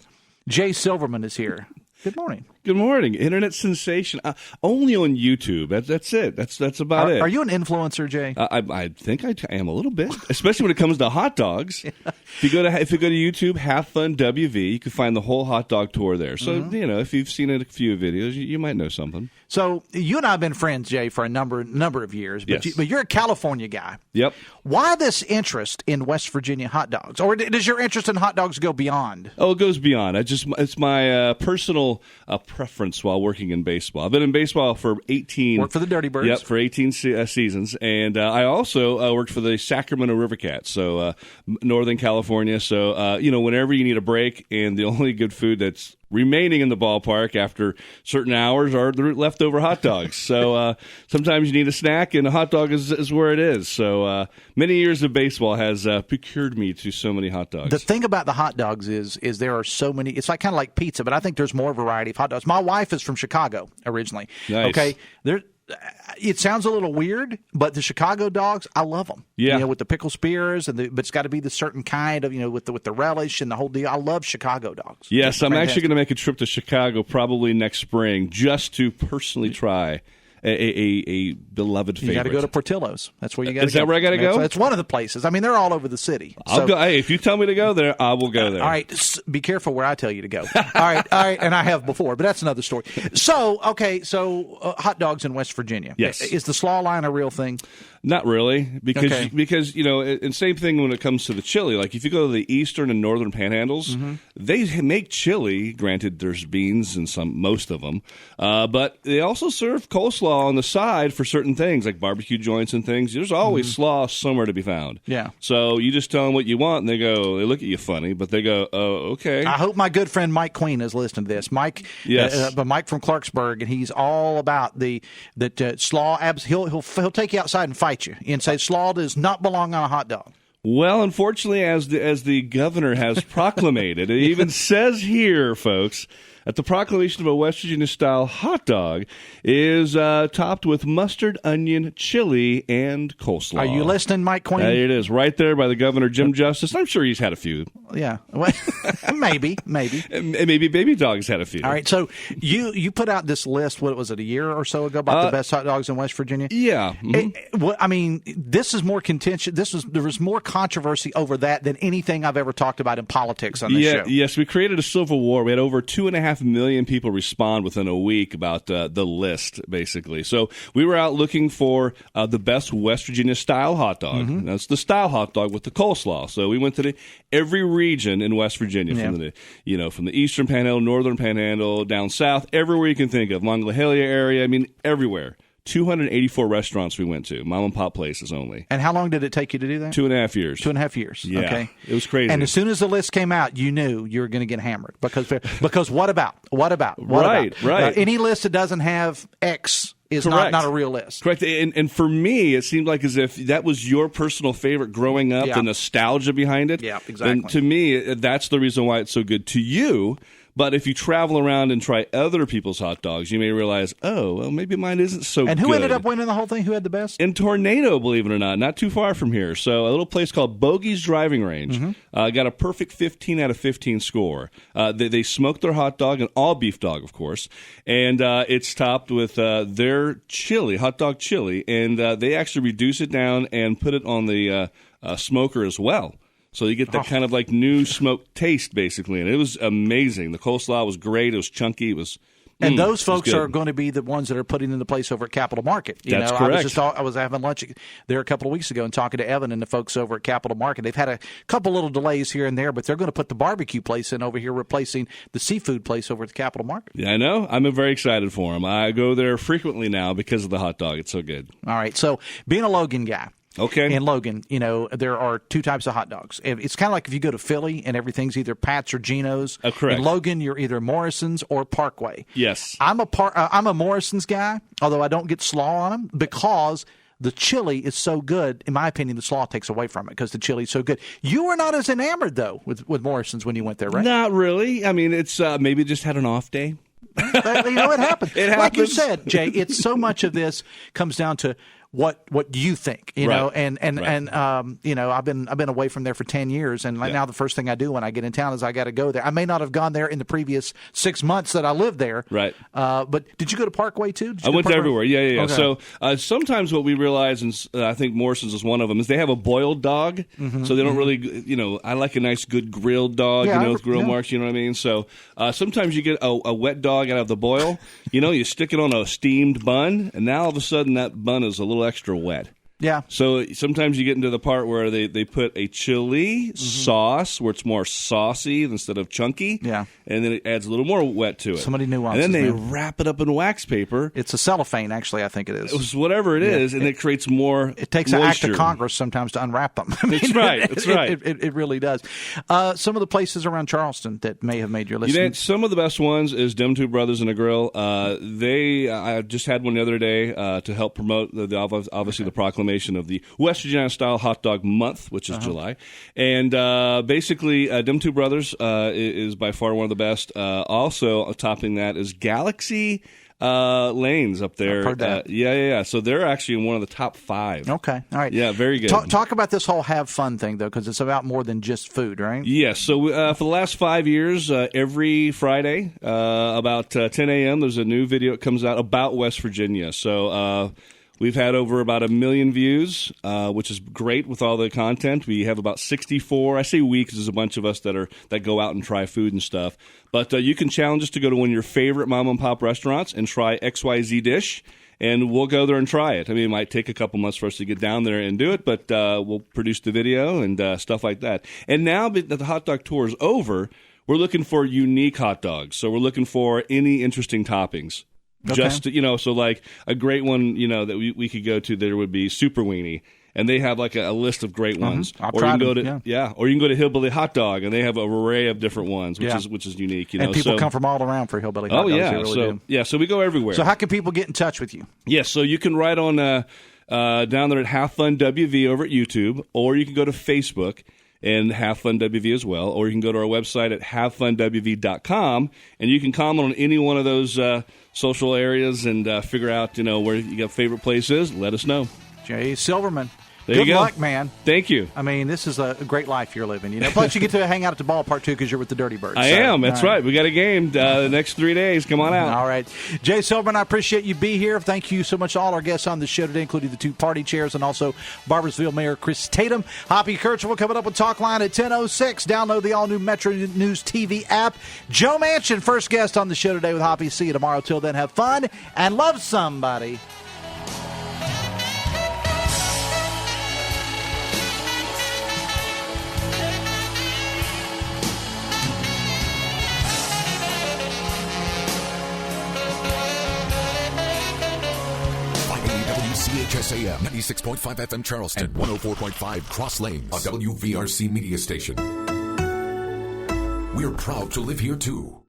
Jay Silverman is here. Good morning. Good morning. Internet sensation. Only on YouTube. That's it. That's about it. Are you an influencer, Jay? I think I am a little bit, especially when it comes to hot dogs. Yeah. If you go to YouTube, Have Fun WV, you can find the whole hot dog tour there. So if you've seen a few videos, you might know something. So you and I have been friends, Jay, for a number of years. But, yes. But you're a California guy. Yep. Why this interest in West Virginia hot dogs, or does your interest in hot dogs go beyond? Oh, it goes beyond. It's my personal preference while working in baseball. I've been in baseball for 18. Worked for the Dirty Birds. Yep, for 18 seasons, and I also worked for the Sacramento River Cats, so Northern California. So whenever you need a break, and the only good food that's remaining in the ballpark after certain hours are the leftover hot dogs. So sometimes you need a snack, and a hot dog is where it is. So many years of baseball has procured me to so many hot dogs. The thing about the hot dogs is there are so many. It's kind of like pizza, but I think there's more variety of hot dogs. My wife is from Chicago originally. Nice. Okay, it sounds a little weird, but the Chicago dogs, I love them. Yeah, with the pickle spears, but it's got to be the certain kind of with the relish and the whole deal. I love Chicago dogs. Yes, I'm actually going to make a trip to Chicago probably next spring just to personally try a beloved favorite. You got to go to Portillo's. That's where you got to go. Is that where I got to go? It's one of the places. I mean, they're all over the city. I'll go. Hey, if you tell me to go there, I will go there. All right. Be careful where I tell you to go. All right. And I have before, but that's another story. So, hot dogs in West Virginia. Yes. Is the slaw line a real thing? Not really, because and same thing when it comes to the chili. Like if you go to the eastern and northern panhandles, they make chili. Granted, there's beans in most of them, but they also serve coleslaw on the side for certain things like barbecue joints and things. There's always slaw somewhere to be found. Yeah. So you just tell them what you want, and they look at you funny, but they go, "Oh, okay." I hope my good friend Mike Queen is listening to this. Mike, yes, but Mike from Clarksburg, and he's all about that slaw. He'll take you outside and fight you and say slaw does not belong on a hot dog. Well, unfortunately, as the governor has proclamated, it even says here, folks, that the proclamation of a West Virginia-style hot dog is topped with mustard, onion, chili, and coleslaw. Are you listening, Mike Queen? It is right there by the governor, Jim Justice. I'm sure he's had a few. Yeah, maybe. And maybe Baby Dog's had a few. All right, so you put out this list, what was it, a year or so ago, about the best hot dogs in West Virginia? Yeah. This is more contentious. There was more controversy over that than anything I've ever talked about in politics on this show. Yes, we created a civil war. We had over 2.5 million people respond within a week about the list, basically. So we were out looking for the best West Virginia-style hot dog. That's the style hot dog with the coleslaw. So we went to every region in West Virginia, from the eastern panhandle, northern panhandle, down south, everywhere you can think of, Monongahela area. I mean, everywhere. 284 restaurants we went to, mom and pop places only. And how long did it take you to do that? 2.5 years. 2.5 years. Yeah, okay. It was crazy. And as soon as the list came out, you knew you were going to get hammered because what about? Right. Any list that doesn't have X is not a real list. Correct. And for me, it seemed like as if that was your personal favorite growing up, the nostalgia behind it. Yeah, exactly. And to me, that's the reason why it's so good to you. But if you travel around and try other people's hot dogs, you may realize, maybe mine isn't so good. And who ended up winning the whole thing? Who had the best? In Tornado, believe it or not too far from here. So a little place called Bogey's Driving Range got a perfect 15 out of 15 score. They smoked their hot dog, an all-beef dog, of course, and it's topped with their chili, hot dog chili, and they actually reduce it down and put it on the smoker as well. So you get that kind of like new smoked taste, basically, and it was amazing. The coleslaw was great. It was chunky. It was And those folks are going to be the ones that are putting in the place over at Capitol Market. That's correct. I was having lunch there a couple of weeks ago and talking to Evan and the folks over at Capitol Market. They've had a couple little delays here and there, but they're going to put the barbecue place in over here, replacing the seafood place over at the Capitol Market. Yeah, I know. I'm very excited for them. I go there frequently now because of the hot dog. It's so good. All right. So being a Logan guy. Okay. In Logan, there are two types of hot dogs. It's kind of like if you go to Philly and everything's either Pat's or Geno's. Correct. In Logan, you're either Morrison's or Parkway. Yes. I'm a Morrison's guy, although I don't get slaw on them because the chili is so good. In my opinion, the slaw takes away from it because the chili is so good. You were not as enamored, though, with Morrison's when you went there, right? Not really. I mean, it's maybe just had an off day. It happens. It happens. Like you said, Jay, it's so much of this comes down to what you think, know, and I've been away from there for 10 years, and now the first thing I do when I get in town is I got to go there. I may not have gone there in the previous 6 months that I lived there, right? But did you go to Parkway too? I went to everywhere. Yeah. Okay. So sometimes what we realize, and I think Morrison's is one of them, is they have a boiled dog, so they don't really, I like a nice good grilled dog, with grill marks. You know what I mean? So sometimes you get a wet dog out of the boil. You stick it on a steamed bun, and now all of a sudden that bun is a little extra wet. Yeah. So sometimes you get into the part where they put a chili sauce where it's more saucy instead of chunky. Yeah. And then it adds a little more wet to it. So many nuances. And then they wrap it up in wax paper. It's a cellophane, actually, I think it is. It's whatever it is, and it creates more It takes moisture. an act of Congress sometimes to unwrap them. That's right. That's right. It really does. Some of the places around Charleston that may have made your list. Some of the best ones is Dem Two Brothers and a Grill. I just had one the other day to help promote obviously the proclamation of the West Virginia Style Hot Dog Month, which is July. And basically, Dem Two Brothers is by far one of the best. Also, topping that is Galaxy Lanes up there. I've heard that. Yeah. So they're actually in one of the top 5. Okay. All right. Yeah, very good. Talk about this whole have fun thing, though, because it's about more than just food, right? Yes. So for the last 5 years, every Friday about 10 a.m., there's a new video that comes out about West Virginia. So we've had over about 1 million views, which is great with all the content. We have about 64. I say we because there's a bunch of us that go out and try food and stuff. But you can challenge us to go to one of your favorite mom and pop restaurants and try XYZ dish. And we'll go there and try it. I mean, it might take a couple months for us to get down there and do it, but we'll produce the video and stuff like that. And now that the hot dog tour is over, we're looking for unique hot dogs. So we're looking for any interesting toppings. Okay. Just, so like a great one, that we could go to, there would be Super Weenie. And they have like a list of great ones. I'll or try you can go them, to or you can go to Hillbilly Hot Dog, and they have an array of different ones, which is unique. And people come from all around for Hillbilly Hot Dogs. They really do. So we go everywhere. So how can people get in touch with you? Yes, so you can write on down there at Have Fun WV over at YouTube, or you can go to Facebook and Have Fun WV as well, or you can go to our website at havefunwv.com, and you can comment on any one of those social areas and figure out where your favorite place is. Let us know. Jay Silverman. There you go. Good luck, man. Thank you. I mean, this is a great life you're living. Plus, you get to hang out at the ballpark, too, because you're with the Dirty Birds. I am. That's right. We got a game the next 3 days. Come on out. All right. Jay Silverman, I appreciate you being here. Thank you so much to all our guests on the show today, including the 2 party chairs and also Barboursville Mayor Chris Tatum. Hoppy Kirchhoff coming up with Talk Line at 10:06. Download the all-new Metro News TV app. Joe Manchin, first guest on the show today with Hoppy. See you tomorrow. Till then, have fun and love somebody. WCHS AM 96.5 FM Charleston and 104.5 Cross Lanes, a WVRC media station. We're proud to live here too.